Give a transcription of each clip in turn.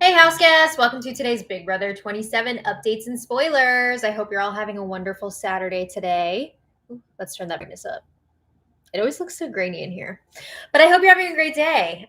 Hey, house guests! Welcome to today's Big Brother 27 updates and spoilers. I hope you're all having a wonderful Saturday today. Ooh, let's turn that brightness up. It always looks so grainy in here. But I hope you're having a great day.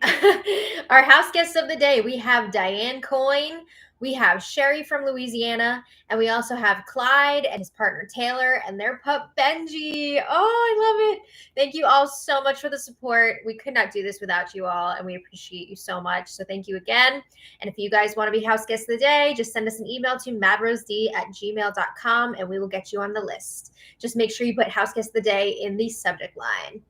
Our house guests of the day, we have Diane Coyne, we have Sherry from Louisiana, and we also have Clyde and his partner Taylor and their pup Benji. Oh, I love it. Thank you all so much for the support. We could not do this without you all, and we appreciate you so much. So thank you again. And if you guys want to be house guests of the day, just send us an email to madrosed@gmail.com and we will get you on the list. Just make sure you put house guest of the day in the subject line.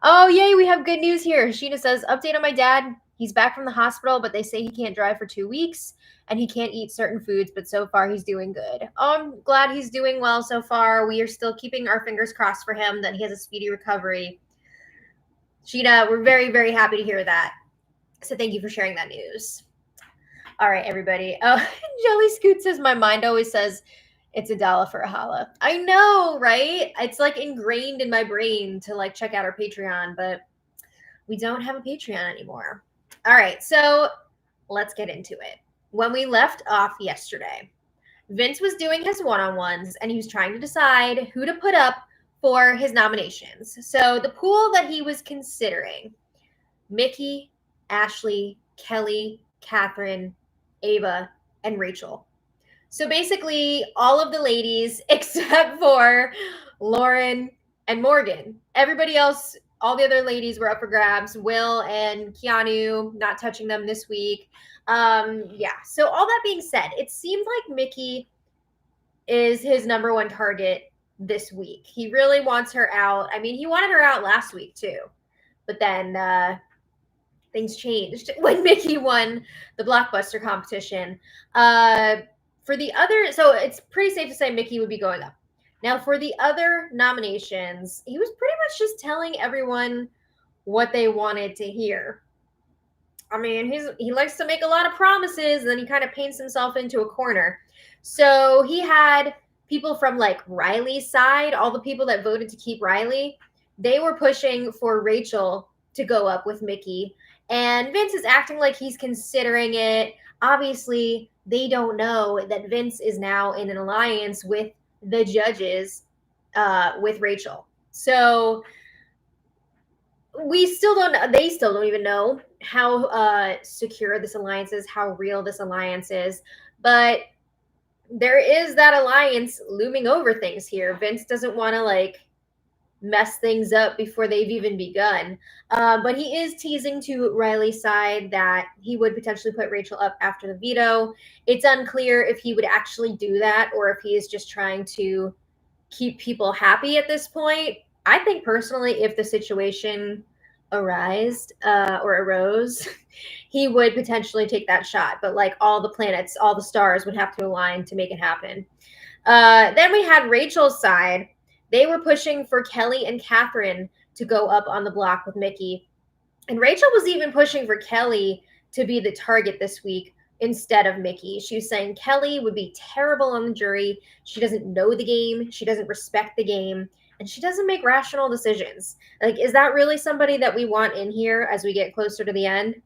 Oh, yay, we have good news here. Sheena says, update on my dad. He's back from the hospital, but they say he can't drive for 2 weeks and he can't eat certain foods, but so far he's doing good. Oh, I'm glad he's doing well so far. We are still keeping our fingers crossed for him that he has a speedy recovery. Sheena, we're very, very happy to hear that. So thank you for sharing that news. All right, everybody. Jelly Scoot says, my mind always says it's $1 for a holla. I know, right? It's like ingrained in my brain to like check out our Patreon, but we don't have a Patreon anymore. All right, so let's get into it. When we left off yesterday, Vince was doing his one-on-ones and he was trying to decide who to put up for his nominations. So the pool that he was considering, Mickey, Ashley, Kelly, Catherine, Ava, and Rachel. So basically, all of the ladies except for Lauren and Morgan. Everybody else, all the other ladies were up for grabs. Will and Keanu, not touching them this week. Yeah, so all that being said, it seemed like Mickey is his number one target this week. He really wants her out. I mean, he wanted her out last week too. But then things changed when Mickey won the Blockbuster competition. For the other, so it's pretty safe to say Mickey would be going up. Now, for the other nominations, he was pretty much just telling everyone what they wanted to hear. I mean, he likes to make a lot of promises, and then he kind of paints himself into a corner. So he had people from like Riley's side, all the people that voted to keep Riley, they were pushing for Rachel to go up with Mickey. And Vince is acting like he's considering it. Obviously, they don't know that Vince is now in an alliance with the judges with Rachel. So they still don't even know how secure this alliance is, how real this alliance is. But there is that alliance looming over things here. Vince doesn't want to like mess things up before they've even begun. But he is teasing to Riley's side that he would potentially put Rachel up after the veto. It's unclear if he would actually do that or if he is just trying to keep people happy at this point. I think personally, if the situation arose, he would potentially take that shot. But like all the planets, all the stars would have to align to make it happen. Then we had Rachel's side. They were pushing for Kelly and Catherine to go up on the block with Mickey. And Rachel was even pushing for Kelly to be the target this week instead of Mickey. She was saying Kelly would be terrible on the jury. She doesn't know the game. She doesn't respect the game. And she doesn't make rational decisions. Like, is that really somebody that we want in here as we get closer to the end?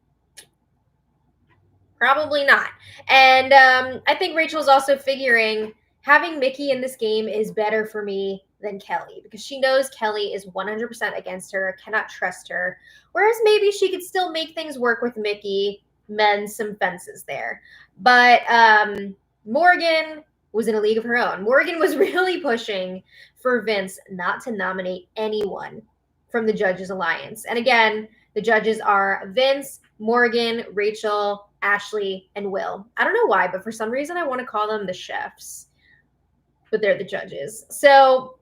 Probably not. And I think Rachel's also figuring having Mickey in this game is better for me than Kelly because she knows Kelly is 100% against her, cannot trust her. Whereas maybe she could still make things work with Mickey, mend some fences there. But Morgan was in a league of her own. Morgan was really pushing for Vince not to nominate anyone from the Judges Alliance. And again, the judges are Vince, Morgan, Rachel, Ashley, and Will. I don't know why, but for some reason I want to call them the chefs, but they're the judges. So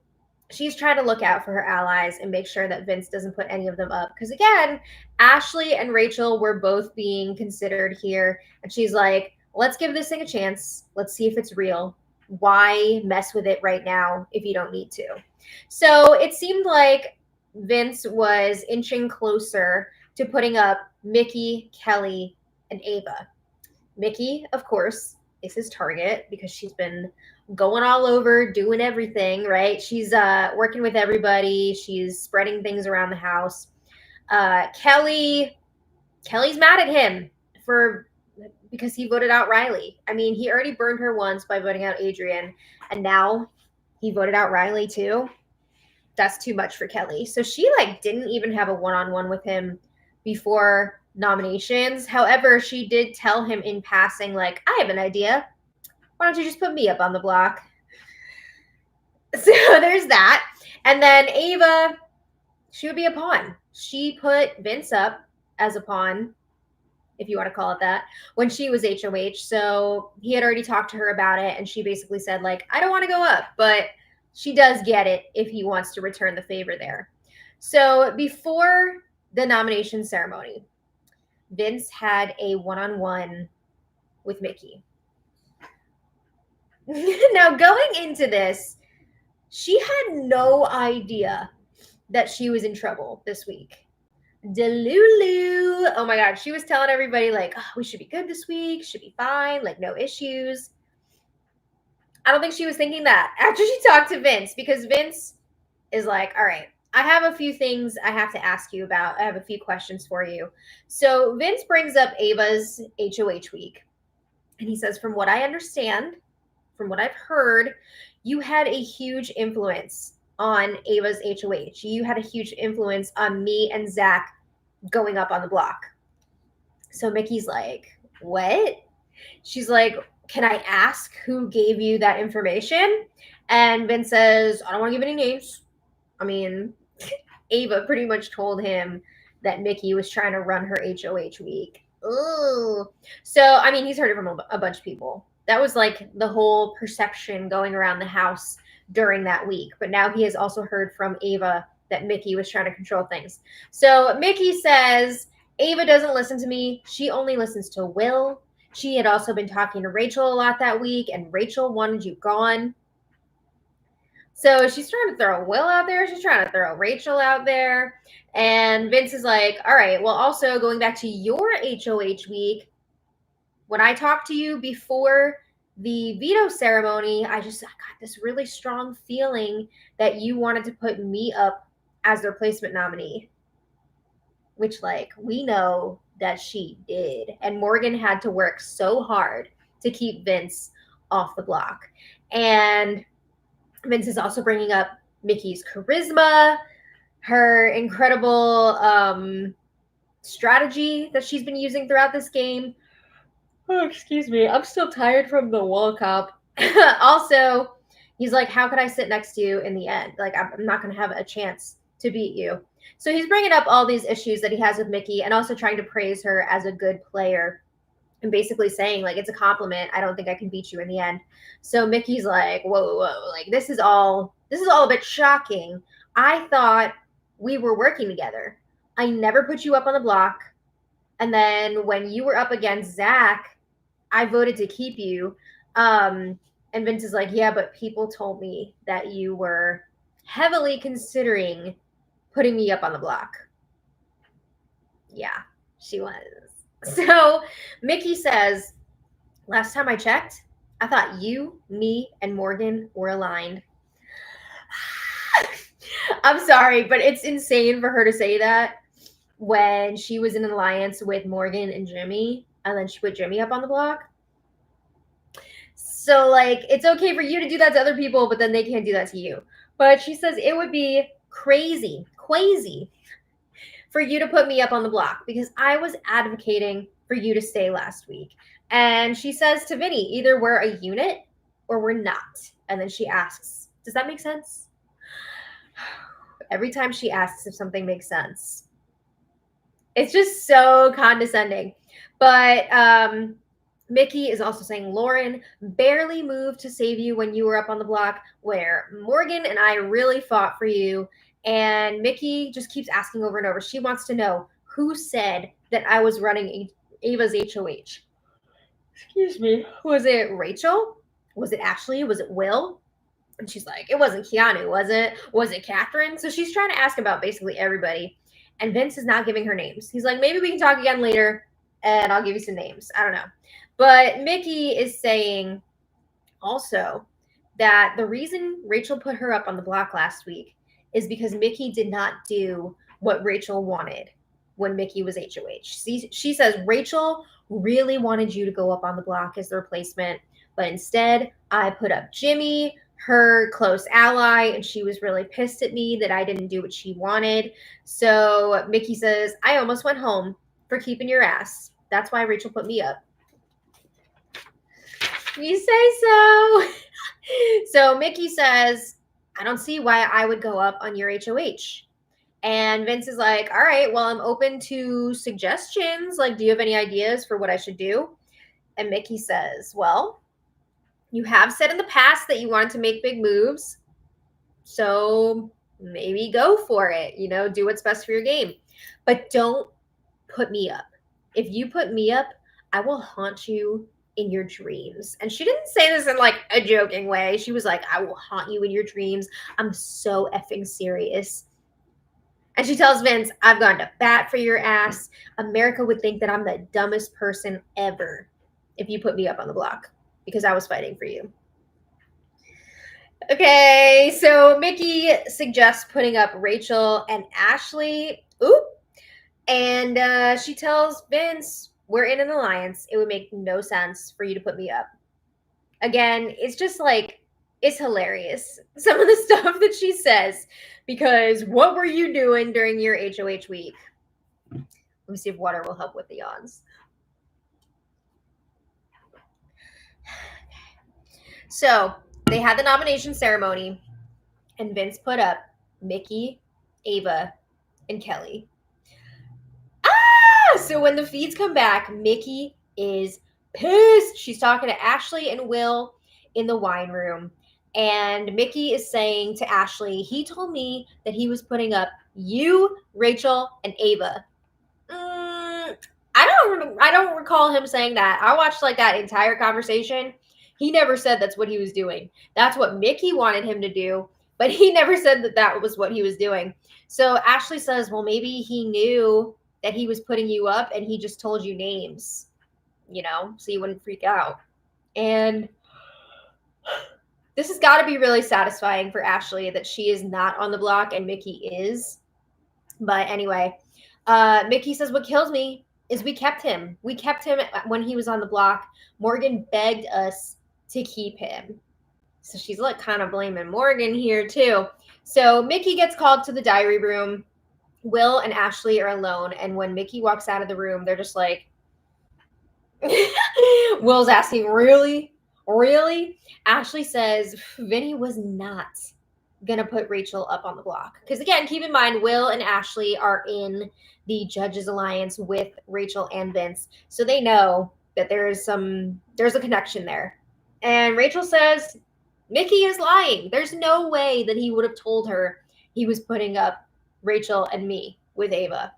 she's trying to look out for her allies and make sure that Vince doesn't put any of them up. Because again, Ashley and Rachel were both being considered here. And she's like, let's give this thing a chance. Let's see if it's real. Why mess with it right now if you don't need to? So it seemed like Vince was inching closer to putting up Mickey, Kelly, and Ava. Mickey, of course, is his target because she's been going all over, doing everything, right? She's working with everybody. She's spreading things around the house. Kelly's mad at him for because he voted out Riley. I mean, he already burned her once by voting out Adrian, and now he voted out Riley too. That's too much for Kelly. So she like didn't even have a one-on-one with him before nominations. However, she did tell him in passing, like, I have an idea. Why don't you just put me up on the block? So there's that. And then Ava, she would be a pawn. She put Vince up as a pawn, if you want to call it that, when she was HOH. So he had already talked to her about it, and she basically said, like, I don't want to go up, but she does get it if he wants to return the favor there. So before the nomination ceremony, Vince had a one-on-one with Mickey. Now, going into this, she had no idea that she was in trouble this week. Delulu. Oh my God. She was telling everybody, like, oh, we should be good this week. Should be fine. Like, no issues. I don't think she was thinking that after she talked to Vince, because Vince is like, all right, I have a few things I have to ask you about. I have a few questions for you. So Vince brings up Ava's HOH week. And he says, from what I understand, from what I've heard, you had a huge influence on Ava's HOH. You had a huge influence on me and Zach going up on the block. So Mickey's like, what? She's like, can I ask who gave you that information? And Vince says, I don't want to give any names. I mean, Ava pretty much told him that Mickey was trying to run her HOH week. Ooh. So, I mean, he's heard it from a bunch of people. That was like the whole perception going around the house during that week. But now he has also heard from Ava that Mickey was trying to control things. So Mickey says, Ava doesn't listen to me. She only listens to Will. She had also been talking to Rachel a lot that week, and Rachel wanted you gone. So she's trying to throw Will out there. She's trying to throw Rachel out there. And Vince is like, all right, well, also going back to your HOH week, when I talked to you before the veto ceremony, I got this really strong feeling that you wanted to put me up as the replacement nominee, which, like, we know that she did. And Morgan had to work so hard to keep Vince off the block. And Vince is also bringing up Mickey's charisma, her incredible strategy that she's been using throughout this game. Oh, excuse me. I'm still tired from the World Cup. Also, he's like, how could I sit next to you in the end? Like, I'm not going to have a chance to beat you. So he's bringing up all these issues that he has with Mickey, and also trying to praise her as a good player, and basically saying, like, it's a compliment. I don't think I can beat you in the end. So Mickey's like, whoa, like, this is all a bit shocking. I thought we were working together. I never put you up on the block. And then when you were up against Zach, I voted to keep you. And Vince is like, yeah, but people told me that you were heavily considering putting me up on the block. Yeah, she was. So Mickey says, last time I checked, I thought you, me, and Morgan were aligned. I'm sorry, but it's insane for her to say that when she was in an alliance with Morgan and Jimmy, and then she put Jimmy up on the block. So, like, it's okay for you to do that to other people, but then they can't do that to you. But she says it would be crazy for you to put me up on the block, because I was advocating for you to stay last week. And she says to Vinny, either we're a unit or we're not. And then she asks, does that make sense? Every time she asks if something makes sense, it's just so condescending. But Mickey is also saying Lauren barely moved to save you when you were up on the block, where Morgan and I really fought for you. And Mickey just keeps asking over and over. She wants to know who said that I was running Ava's HOH. Excuse me. Was it Rachel? Was it Ashley? Was it Will? And she's like, it wasn't Keanu, was it? Was it Catherine? So she's trying to ask about basically everybody. And Vince is not giving her names. He's like, maybe we can talk again later and I'll give you some names. I don't know. But Mickey is saying also that the reason Rachel put her up on the block last week is because Mickey did not do what Rachel wanted. when Mickey was HOH. She says, Rachel really wanted you to go up on the block as the replacement, but instead I put up Jimmy, her close ally, and she was really pissed at me that I didn't do what she wanted. So Mickey says, I almost went home for keeping your ass. That's why Rachel put me up. You say so. So Mickey says, I don't see why I would go up on your HOH. And Vince is like, all right, well, I'm open to suggestions. Like, do you have any ideas for what I should do? And Mickey says, well, you have said in the past that you wanted to make big moves. So maybe go for it. You know, do what's best for your game. But don't put me up. If you put me up, I will haunt you in your dreams. And she didn't say this in like a joking way. She was like, I will haunt you in your dreams. I'm so effing serious. And she tells Vince, I've gone to bat for your ass. America would think that I'm the dumbest person ever if you put me up on the block because I was fighting for you. Okay, so Mickey suggests putting up Rachel and Ashley. Ooh. And she tells Vince, we're in an alliance. It would make no sense for you to put me up. Again, it's just like, it's hilarious. Some of the stuff that she says, because what were you doing during your HOH week? Let me see if water will help with the yawns. So they had the nomination ceremony, and Vince put up Mickey, Ava, and Kelly. So when the feeds come back, Mickey is pissed. She's talking to Ashley and Will in the wine room. And Mickey is saying to Ashley, he told me that he was putting up you, Rachel, and Ava. I don't recall him saying that. I watched like that entire conversation. He never said that's what he was doing. That's what Mickey wanted him to do, but he never said that that was what he was doing. So Ashley says, well, maybe he knew that he was putting you up and he just told you names, you know, so you wouldn't freak out. And this has got to be really satisfying for Ashley that she is not on the block and Mickey is. But anyway, Mickey says, what kills me is we kept him. We kept him when he was on the block. Morgan begged us to keep him. So she's like kind of blaming Morgan here too. So Mickey gets called to the diary room. Will and Ashley are alone. And when Mickey walks out of the room, they're just like, Will's asking, really? Really? Ashley says, Vinny was not going to put Rachel up on the block. Because again, keep in mind, Will and Ashley are in the Judges Alliance with Rachel and Vince. So they know that there's a connection there. And Rachel says, Mickey is lying. There's no way that he would have told her he was putting up Rachel and me with Ava.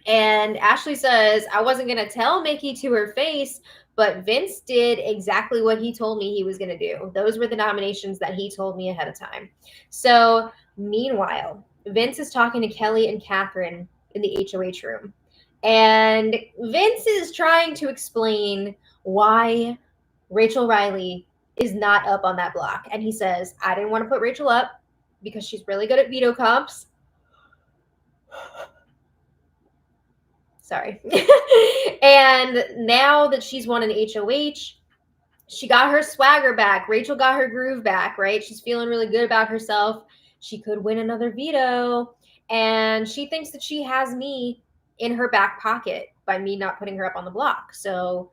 And Ashley says, I wasn't going to tell Mickey to her face, but Vince did exactly what he told me he was going to do. Those were the nominations that he told me ahead of time. So meanwhile, Vince is talking to Kelly and Catherine in the HOH room. And Vince is trying to explain why Rachel Riley is not up on that block. And he says, I didn't want to put Rachel up because she's really good at veto comps. Sorry. And now that she's won an HOH, she got her swagger back. Rachel got her groove back, right? She's feeling really good about herself. She could win another veto. And she thinks that she has me in her back pocket by me not putting her up on the block. So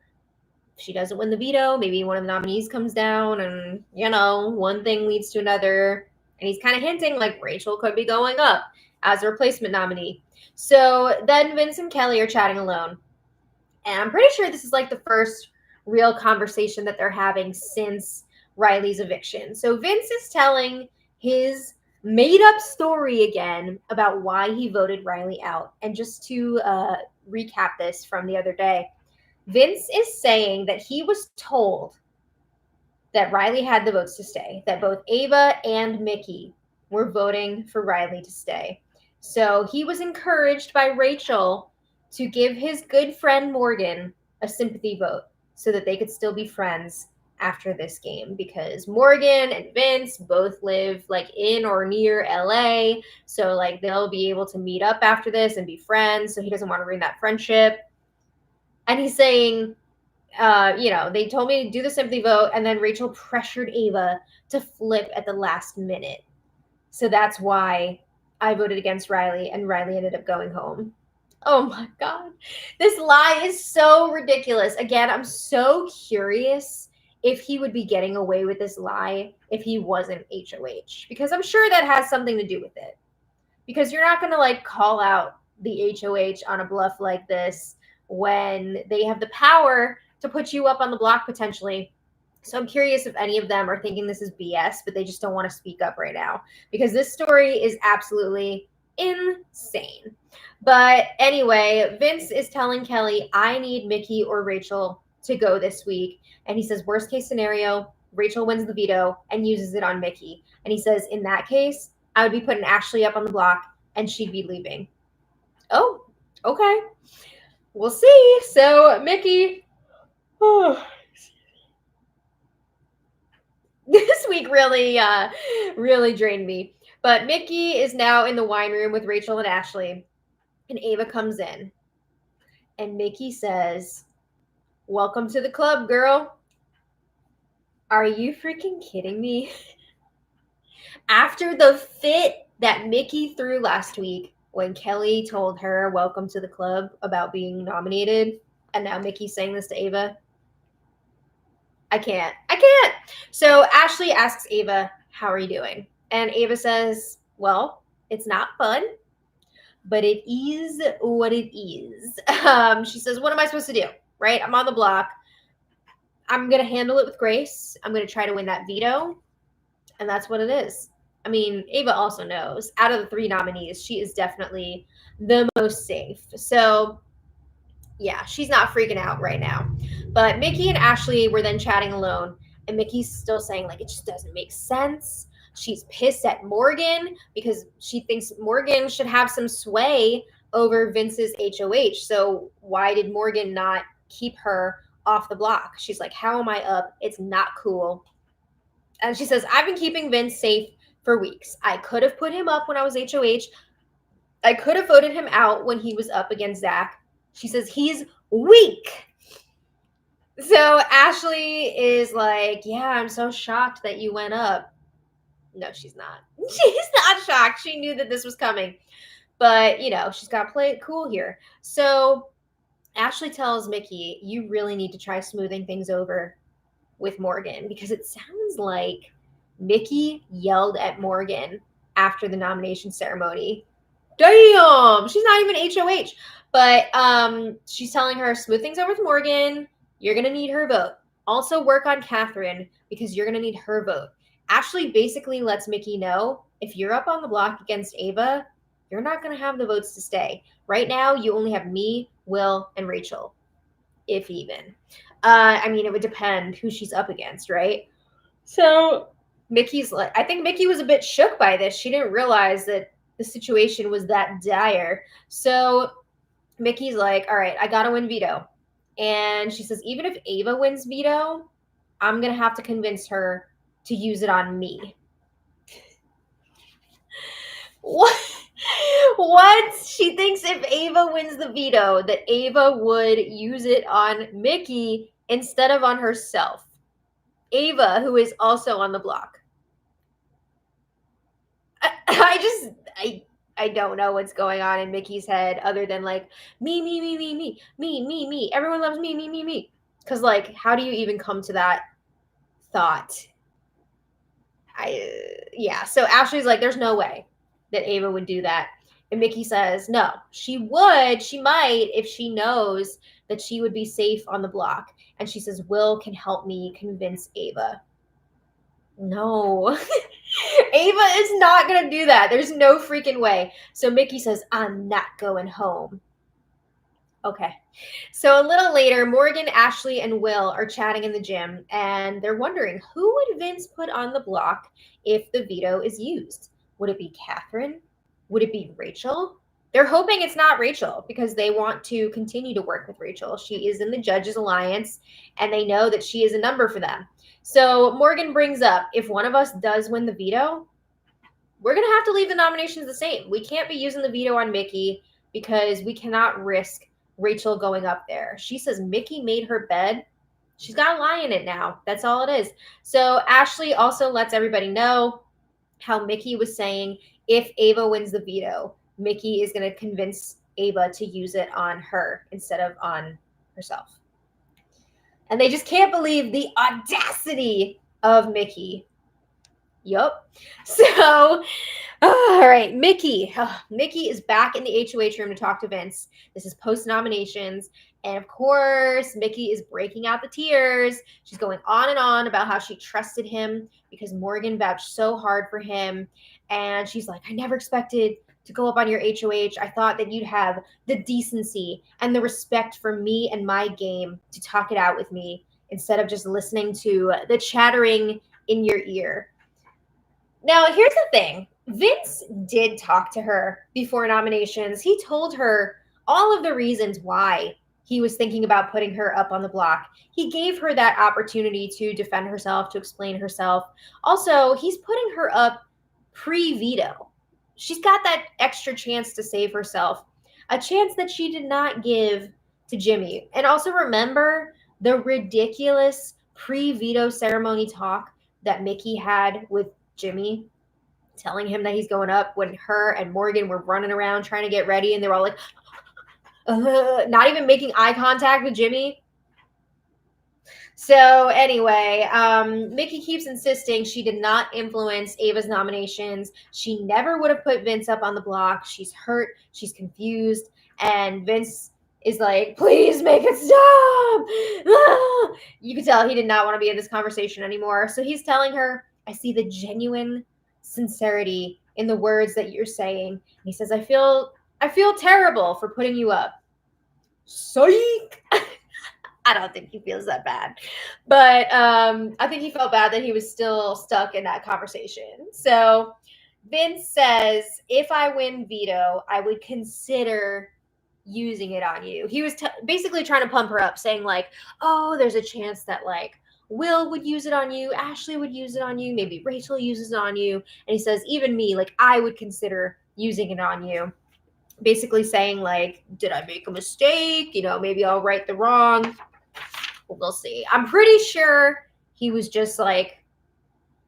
if she doesn't win the veto, maybe one of the nominees comes down and, you know, one thing leads to another. And he's kind of hinting like Rachel could be going up as a replacement nominee. So then Vince and Kelly are chatting alone. And I'm pretty sure this is like the first real conversation that they're having since Riley's eviction. So Vince is telling his made-up story again about why he voted Riley out. And just to recap this from the other day, Vince is saying that he was told that Riley had the votes to stay, that both Ava and Mickey were voting for Riley to stay. So he was encouraged by Rachel to give his good friend Morgan a sympathy vote so that they could still be friends after this game because Morgan and Vince both live like in or near LA. So like they'll be able to meet up after this and be friends. So he doesn't want to ruin that friendship. And he's saying, they told me to do the sympathy vote, and then Rachel pressured Ava to flip at the last minute. So that's why I voted against Riley, and Riley ended up going home. Oh my God. This lie is so ridiculous. Again, I'm so curious if he would be getting away with this lie if he wasn't HOH, because I'm sure that has something to do with it. Because you're not going to like call out the HOH on a bluff like this when they have the power to put you up on the block potentially. So I'm curious if any of them are thinking this is BS, but they just don't want to speak up right now because this story is absolutely insane. But anyway, Vince is telling Kelly, I need Mickey or Rachel to go this week. And he says, worst case scenario, Rachel wins the veto and uses it on Mickey. And he says, in that case, I would be putting Ashley up on the block and she'd be leaving. Oh, okay. We'll see. So Mickey, this week really drained me. But Mickey is now in the wine room with Rachel and Ashley. And Ava comes in. And Mickey says, welcome to the club, girl. Are you freaking kidding me? After the fit that Mickey threw last week when Kelly told her welcome to the club about being nominated, and now Mickey's saying this to Ava. I can't. So Ashley asks Ava, how are you doing? And Ava says, well, it's not fun, but it is what it is. She says, what am I supposed to do? Right? I'm on the block. I'm going to handle it with grace. I'm going to try to win that veto. And that's what it is. I mean, Ava also knows out of the 3 nominees, she is definitely the most safe. So yeah, she's not freaking out right now. But Mickey and Ashley were then chatting alone, and Mickey's still saying, like, it just doesn't make sense. She's pissed at Morgan because she thinks Morgan should have some sway over Vince's HOH. So why did Morgan not keep her off the block? She's like, how am I up? It's not cool. And she says, I've been keeping Vince safe for weeks. I could have put him up when I was HOH. I could have voted him out when he was up against Zach. She says, he's weak. So Ashley is like, yeah, I'm so shocked that you went up. No, she's not. She's not shocked. She knew that this was coming. But, she's got to play it cool here. So Ashley tells Mickey, you really need to try smoothing things over with Morgan because it sounds like Mickey yelled at Morgan after the nomination ceremony. Damn, she's not even HOH. But she's telling her, smooth things over with Morgan. You're going to need her vote. Also work on Catherine because you're going to need her vote. Ashley basically lets Mickey know if you're up on the block against Ava, you're not going to have the votes to stay. Right now, you only have me, Will, and Rachel, if even. It would depend who she's up against, right? So Mickey's like, I think Mickey was a bit shook by this. She didn't realize that the situation was that dire. So Mickey's like, all right, I got to win veto. And she says, even if Ava wins veto, I'm going to have to convince her to use it on me. What? She thinks if Ava wins the veto, that Ava would use it on Mickey instead of on herself. Ava, who is also on the block. I don't know what's going on in Mickey's head other than like, me. Everyone loves me. Because like, how do you even come to that thought? So Ashley's like, there's no way that Ava would do that. And Mickey says, no, she might if she knows that she would be safe on the block. And she says, Will can help me convince Ava. No, Ava is not going to do that. There's no freaking way. So Mickey says, I'm not going home. Okay. So a little later, Morgan, Ashley, and Will are chatting in the gym, and they're wondering, who would Vince put on the block if the veto is used? Would it be Catherine? Would it be Rachel? They're hoping it's not Rachel because they want to continue to work with Rachel. She is in the Judges Alliance, and they know that she is a number for them. So Morgan brings up, if one of us does win the veto, we're going to have to leave the nominations the same. We can't be using the veto on Mickey because we cannot risk Rachel going up there. She says Mickey made her bed. She's got a lie in it now. That's all it is. So Ashley also lets everybody know how Mickey was saying if Ava wins the veto, Mickey is going to convince Ava to use it on her instead of on herself. And they just can't believe the audacity of Mickey. Yup. So, all right, Mickey. Mickey is back in the HOH room to talk to Vince. This is post nominations. And of course, Mickey is breaking out the tears. She's going on and on about how she trusted him because Morgan vouched so hard for him. And she's like, I never expected to go up on your HOH. I thought that you'd have the decency and the respect for me and my game to talk it out with me instead of just listening to the chattering in your ear. Now, here's the thing. Vince did talk to her before nominations. He told her all of the reasons why he was thinking about putting her up on the block. He gave her that opportunity to defend herself, to explain herself. Also, he's putting her up pre-veto. She's got that extra chance to save herself, a chance that she did not give to Jimmy. And also remember the ridiculous pre-veto ceremony talk that Mickey had with Jimmy, telling him that he's going up when her and Morgan were running around trying to get ready and they were all like, not even making eye contact with Jimmy. So anyway, Mickey keeps insisting she did not influence Ava's nominations. She never would have put Vince up on the block. She's hurt. She's confused. And Vince is like, please make it stop. You can tell he did not want to be in this conversation anymore. So he's telling her, I see the genuine sincerity in the words that you're saying. And he says, I feel terrible for putting you up. Psych. I don't think he feels that bad. But I think he felt bad that he was still stuck in that conversation. So Vince says, if I win veto, I would consider using it on you. He was basically trying to pump her up, saying like, oh, there's a chance that like Will would use it on you, Ashley would use it on you, maybe Rachel uses it on you. And he says, even me, like I would consider using it on you. Basically saying like, did I make a mistake? You know, maybe I'll right the wrong. We'll see. I'm pretty sure he was just like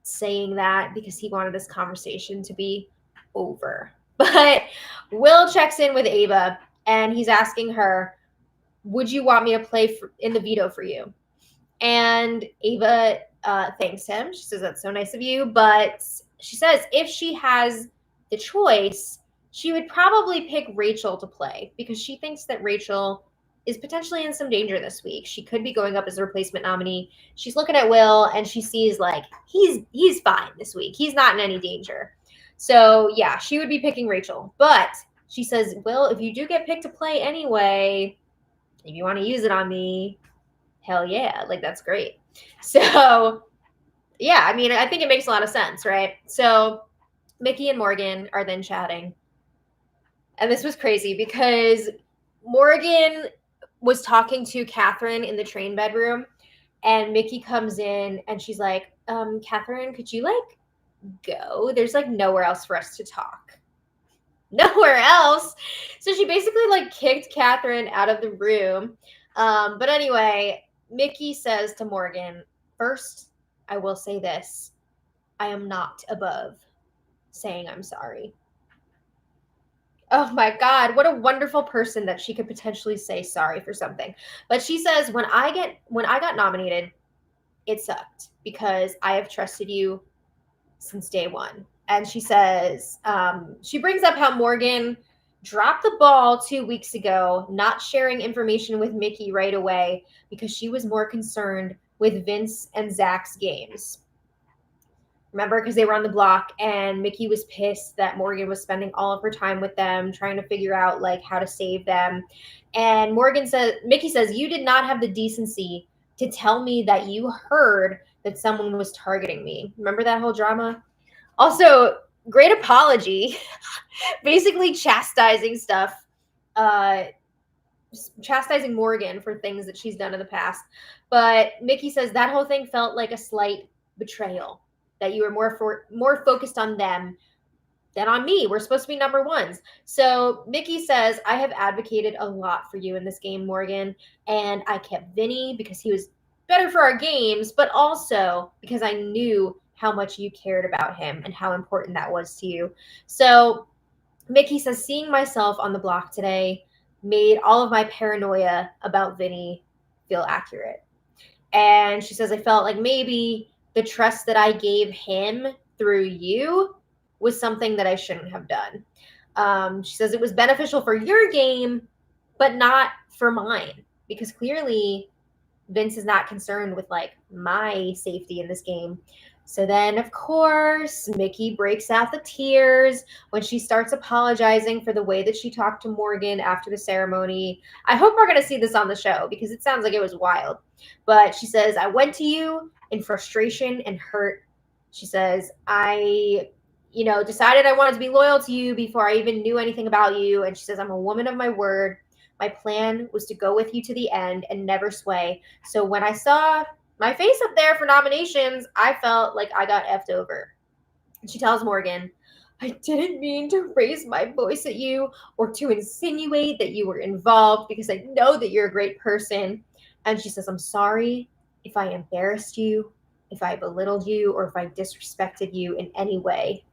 saying that because he wanted this conversation to be over. But Will checks in with Ava and he's asking her, would you want me to play in the veto for you? And Ava thanks him. She says, that's so nice of you. But she says if she has the choice, she would probably pick Rachel to play because she thinks that Rachel is potentially in some danger this week. She could be going up as a replacement nominee. She's looking at Will and she sees like he's fine this week. He's not in any danger. So yeah, she would be picking Rachel. But she says, Will, if you do get picked to play anyway, if you want to use it on me, hell yeah, like that's great. So yeah, I mean, I think it makes a lot of sense, right? So Mickey and Morgan are then chatting. And this was crazy because Morgan was talking to Catherine in the train bedroom and Mickey comes in and she's like, Catherine, could you like go? There's like nowhere else for us to talk. Nowhere else. So she basically like kicked Catherine out of the room. But anyway, Mickey says to Morgan, first, I will say this. I am not above saying I'm sorry. Oh my God, what a wonderful person that she could potentially say sorry for something. But she says, when I got nominated, it sucked because I have trusted you since day one. And she says, she brings up how Morgan dropped the ball 2 weeks ago, not sharing information with Mickey right away because she was more concerned with Vince and Zach's games. Remember, because they were on the block and Mickey was pissed that Morgan was spending all of her time with them, trying to figure out like how to save them. And Mickey says, you did not have the decency to tell me that you heard that someone was targeting me. Remember that whole drama? Also, great apology, basically chastising stuff chastising Morgan for things that she's done in the past. But Mickey says that whole thing felt like a slight betrayal, that you were more focused on them than on me. We're supposed to be number ones. So Mickey says, I have advocated a lot for you in this game, Morgan, and I kept Vinny because he was better for our games, but also because I knew how much you cared about him and how important that was to you. So Mickey says, seeing myself on the block today made all of my paranoia about Vinny feel accurate. And she says, I felt like maybe the trust that I gave him through you was something that I shouldn't have done. She says it was beneficial for your game, but not for mine, because clearly Vince is not concerned with like my safety in this game. So then, of course, Mickey breaks out the tears when she starts apologizing for the way that she talked to Morgan after the ceremony. I hope we're going to see this on the show because it sounds like it was wild. But she says, I went to you in frustration and hurt. She says, I decided I wanted to be loyal to you before I even knew anything about you. And she says, I'm a woman of my word. My plan was to go with you to the end and never sway. So when I saw my face up there for nominations, I felt like I got effed over. And she tells Morgan, I didn't mean to raise my voice at you or to insinuate that you were involved because I know that you're a great person. And she says, I'm sorry if I embarrassed you, if I belittled you, or if I disrespected you in any way.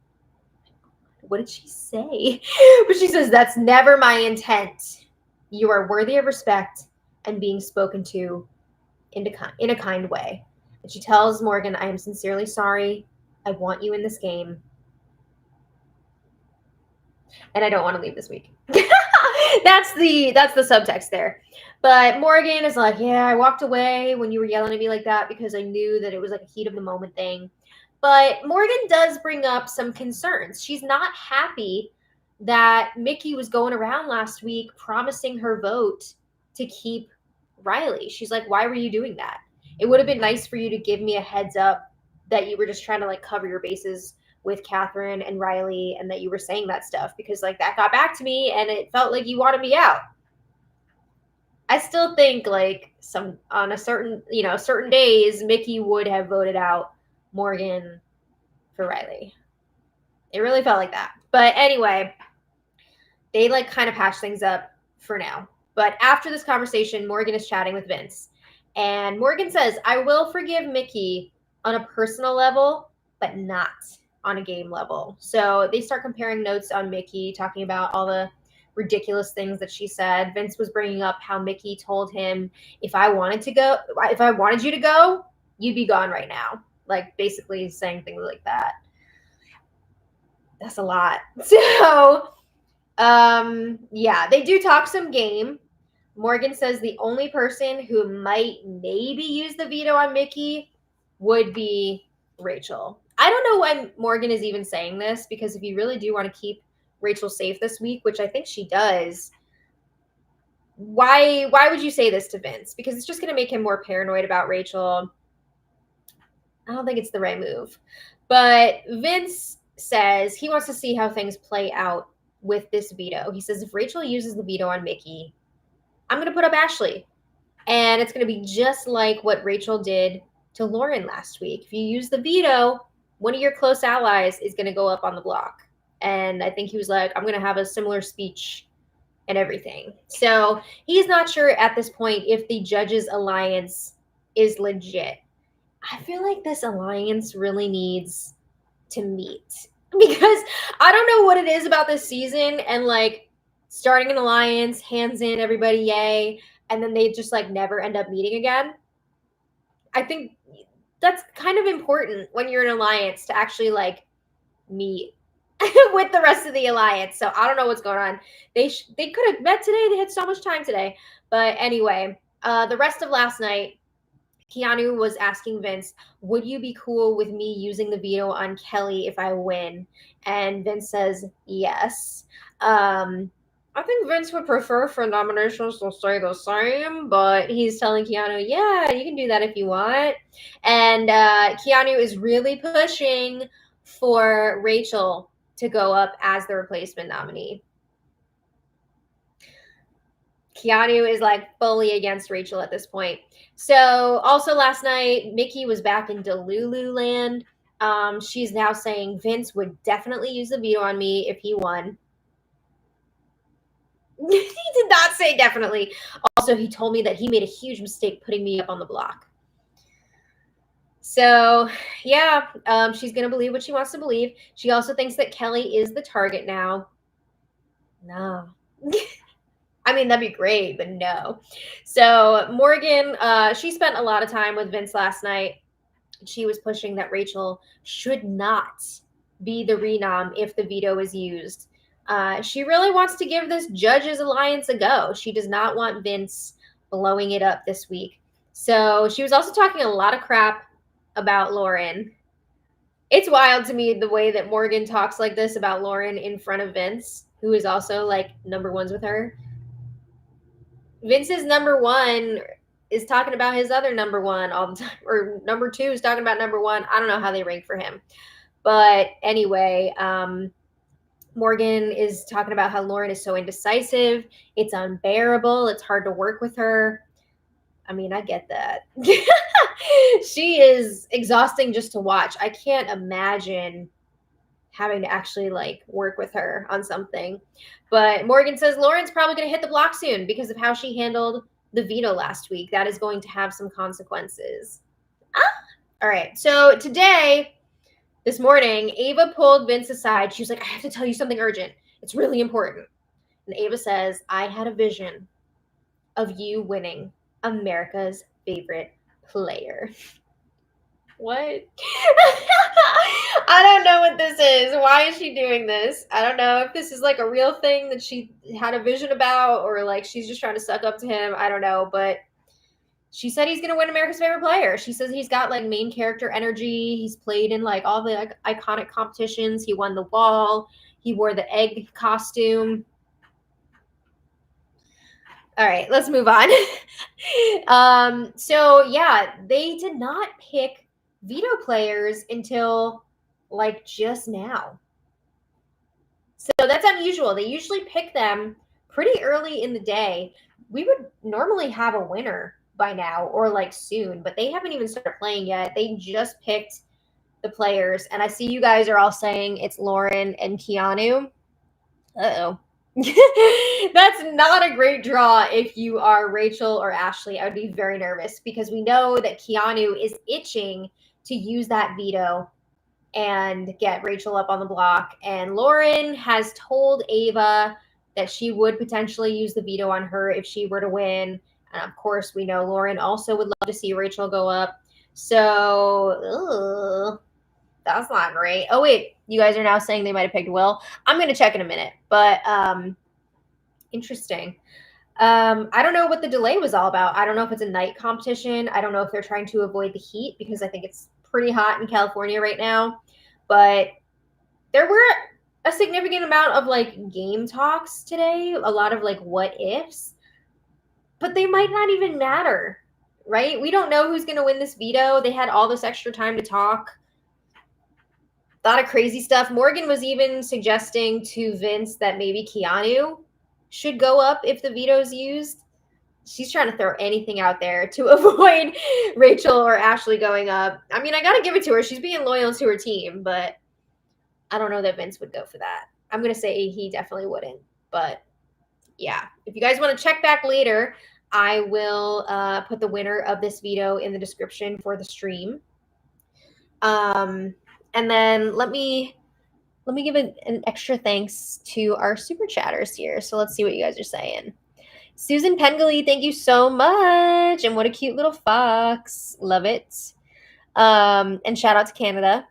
What did she say? But she says, that's never my intent. You are worthy of respect and being spoken to in a kind way. And she tells Morgan, I am sincerely sorry. I want you in this game. And I don't want to leave this week. That's the subtext there. But Morgan is like, yeah, I walked away when you were yelling at me like that because I knew that it was like a heat of the moment thing. But Morgan does bring up some concerns. She's not happy that Mickey was going around last week promising her vote to keep Riley. She's like, why were you doing that? It would have been nice for you to give me a heads up that you were just trying to like cover your bases with Catherine and Riley and that you were saying that stuff because like that got back to me and it felt like you wanted me out. I still think like on a certain days, Mickey would have voted out Morgan for Riley. It really felt like that. But anyway, they like kind of patch things up for now. But after this conversation, Morgan is chatting with Vince. And Morgan says, I will forgive Mickey on a personal level, but not on a game level. So they start comparing notes on Mickey, talking about all the ridiculous things that she said. Vince was bringing up how Mickey told him, if I wanted you to go, you'd be gone right now. Like basically saying things like that. That's a lot. So, yeah, they do talk some game. Morgan says the only person who might maybe use the veto on Mickey would be Rachel. I don't know why Morgan is even saying this, because if you really do want to keep Rachel safe this week, which I think she does, why would you say this to Vince? Because it's just going to make him more paranoid about Rachel. I don't think it's the right move. But Vince says he wants to see how things play out with this veto. He says if Rachel uses the veto on Mickey, I'm going to put up Ashley. And it's going to be just like what Rachel did to Lauren last week. If you use the veto, one of your close allies is going to go up on the block. And I think he was like, I'm going to have a similar speech and everything. So he's not sure at this point if the judges' alliance is legit. I feel like this alliance really needs to meet, because I don't know what it is about this season and like starting an alliance, hands in, everybody yay, and then they just like never end up meeting again. I think that's kind of important when you're an alliance to actually like meet with the rest of the alliance. So I don't know what's going on. They could have met today. They had so much time today. But anyway, the rest of last night, Keanu was asking Vince, would you be cool with me using the veto on Kelly if I win? And Vince says, yes. I think Vince would prefer for nominations to stay the same, but he's telling Keanu, yeah, you can do that if you want. And Keanu is really pushing for Rachel to go up as the replacement nominee. Keanu is like fully against Rachel at this point. So also last night, Mickey was back in Delulu land. She's now saying Vince would definitely use the veto on me if he won. He did not say definitely. Also, he told me that he made a huge mistake putting me up on the block. So, yeah, she's going to believe what she wants to believe. She also thinks that Kelly is the target now. No. I mean, that'd be great, but no. So, Morgan, she spent a lot of time with Vince last night. She was pushing that Rachel should not be the renom if the veto is used. She really wants to give this Judges Alliance a go. She does not want Vince blowing it up this week. So she was also talking a lot of crap about Lauren. It's wild to me the way that Morgan talks like this about Lauren in front of Vince, who is also like number ones with her. Vince's number one is talking about his other number one all the time, or number two is talking about number one. I don't know how they rank for him. But anyway, Morgan is talking about how Lauren is so indecisive. It's unbearable. It's hard to work with her. I mean, I get that. She is exhausting just to watch. I can't imagine having to actually like work with her on something. But Morgan says Lauren's probably going to hit the block soon because of how she handled the veto last week. That is going to have some consequences. All right. So today, this morning, Ava pulled Vince aside. She was like, I have to tell you something urgent. It's really important. And Ava says, I had a vision of you winning America's favorite player. What? I don't know what this is. Why is she doing this? I don't know if this is like a real thing that she had a vision about or like she's just trying to suck up to him. I don't know. But she said he's going to win America's favorite player. She says he's got like main character energy. He's played in like all the like, iconic competitions. He won the wall. He wore the egg costume. All right, let's move on. So yeah, they did not pick veto players until like just now. So that's unusual. They usually pick them pretty early in the day. We would normally have a winner by now or like soon, but they haven't even started playing yet. They just picked the players, and I see you guys are all saying it's Lauren and Keanu. Uh-oh. That's not a great draw if you are Rachel or Ashley. I would be very nervous because we know that Keanu is itching to use that veto and get Rachel up on the block. And Lauren has told Ava that she would potentially use the veto on her if she were to win. And of course, we know Lauren also would love to see Rachel go up. So, that's not great. Oh, wait. You guys are now saying they might have picked Will. I'm going to check in a minute. But interesting. I don't know what the delay was all about. I don't know if it's a night competition. I don't know if they're trying to avoid the heat because I think it's pretty hot in California right now. But there were a significant amount of like game talks today. A lot of like what ifs. But they might not even matter, right? We don't know who's going to win this veto. They had all this extra time to talk. A lot of crazy stuff. Morgan was even suggesting to Vince that maybe Keanu should go up if the veto is used. She's trying to throw anything out there to avoid Rachel or Ashley going up. I mean, I got to give it to her. She's being loyal to her team, but I don't know that Vince would go for that. I'm going to say he definitely wouldn't. But yeah, if you guys want to check back later, I will put the winner of this veto in the description for the stream. And then let me give an extra thanks to our super chatters here. So let's see what you guys are saying. Susan Pengley, thank you so much. And what a cute little fox. Love it. And shout out to Canada.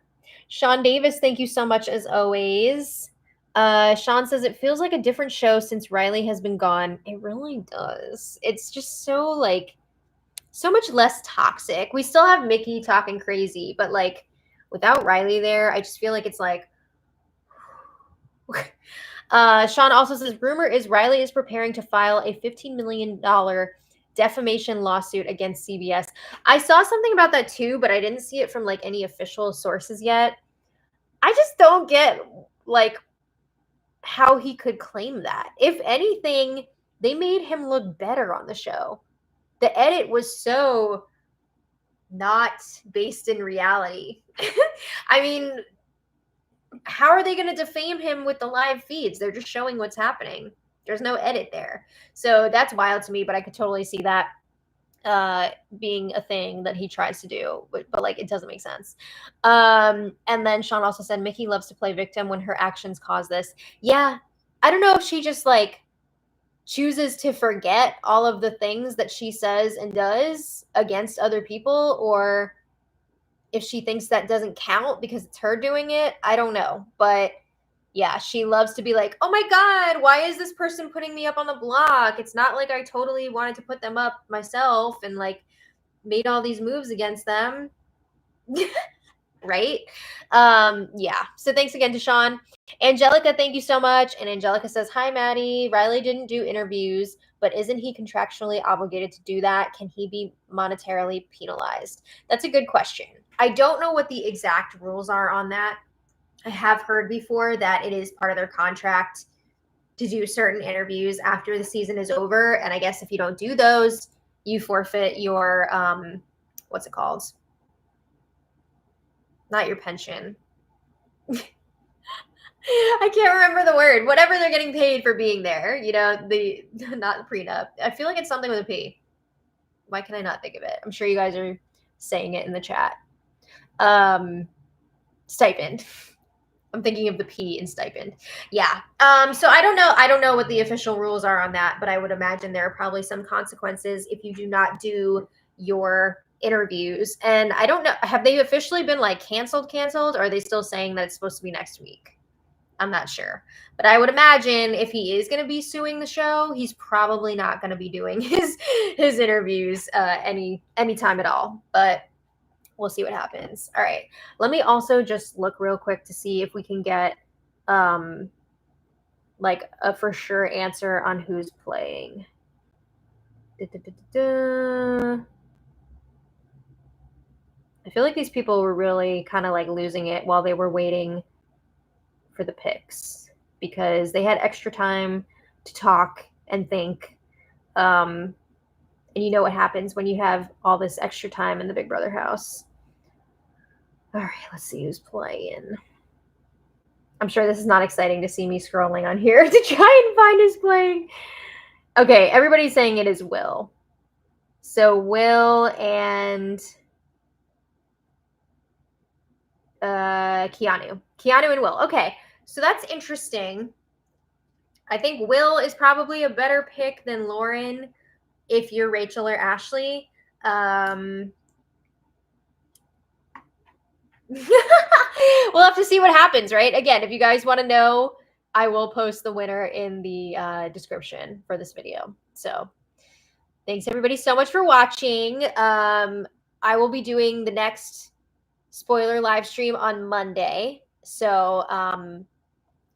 Sean Davis, thank you so much as always. Sean says it feels like a different show since Riley has been gone. It really does. It's just so like so much less toxic. We still have Mickey talking crazy, but like without Riley there, I just feel like it's like Sean also says rumor is Riley is preparing to file a $15 million defamation lawsuit against CBS. I saw something about that too, but I didn't see it from like any official sources yet. I just don't get like how he could claim that. If anything, they made him look better on the show. The edit was so not based in reality. I mean, how are they going to defame him with the live feeds? They're just showing what's happening. There's no edit there. So that's wild to me, but I could totally see that being a thing that he tries to do, but like it doesn't make sense. And then Sean also said Mickey loves to play victim when her actions cause this. Yeah, I don't know if she just like chooses to forget all of the things that she says and does against other people, or if she thinks that doesn't count because it's her doing it. I don't know, but yeah, she loves to be like, oh my God, why is this person putting me up on the block? It's not like I totally wanted to put them up myself and like made all these moves against them. Right? Yeah. So thanks again to Sean. Angelica, thank you so much. And Angelica says, hi, Maddie. Riley didn't do interviews, but isn't he contractually obligated to do that? Can he be monetarily penalized? That's a good question. I don't know what the exact rules are on that. I have heard before that it is part of their contract to do certain interviews after the season is over. And I guess if you don't do those, you forfeit your, what's it called? Not your pension. I can't remember the word. Whatever they're getting paid for being there, you know, the not the prenup. I feel like it's something with a P. Why can I not think of it? I'm sure you guys are saying it in the chat. Stipend. I'm thinking of the P in stipend. Yeah. So I don't know. I don't know what the official rules are on that, but I would imagine there are probably some consequences if you do not do your interviews. And I don't know. Have they officially been like canceled? Or are they still saying that it's supposed to be next week? I'm not sure. But I would imagine if he is going to be suing the show, he's probably not going to be doing his interviews anytime at all. But we'll see what happens. All right. Let me also just look real quick to see if we can get like a for sure answer on who's playing. I feel like these people were really kind of like losing it while they were waiting for the picks because they had extra time to talk and think. And you know what happens when you have all this extra time in the Big Brother house. All right, let's see who's playing. I'm sure this is not exciting to see me scrolling on here to try and find who's playing. Okay, everybody's saying it is Will. So Will and Keanu. Keanu and Will. Okay, so that's interesting. I think Will is probably a better pick than Lauren if you're Rachel or Ashley. We'll have to see what happens, right? Again, if you guys want to know, I will post the winner in the description for this video. So thanks everybody so much for watching. I will be doing the next spoiler live stream on Monday. So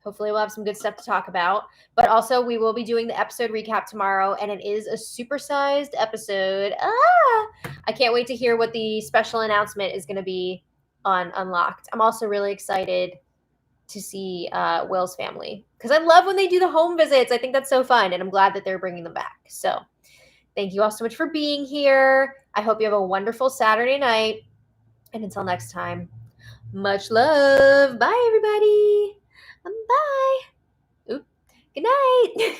hopefully we'll have some good stuff to talk about. But also we will be doing the episode recap tomorrow, and it is a supersized episode. I can't wait to hear what the special announcement is going to be on Unlocked. I'm also really excited to see Will's family because I love when they do the home visits. I think that's so fun, and I'm glad that they're bringing them back. So thank you all so much for being here. I hope you have a wonderful Saturday night, and until next time, much love. Bye, everybody. Bye. Oop. Good night.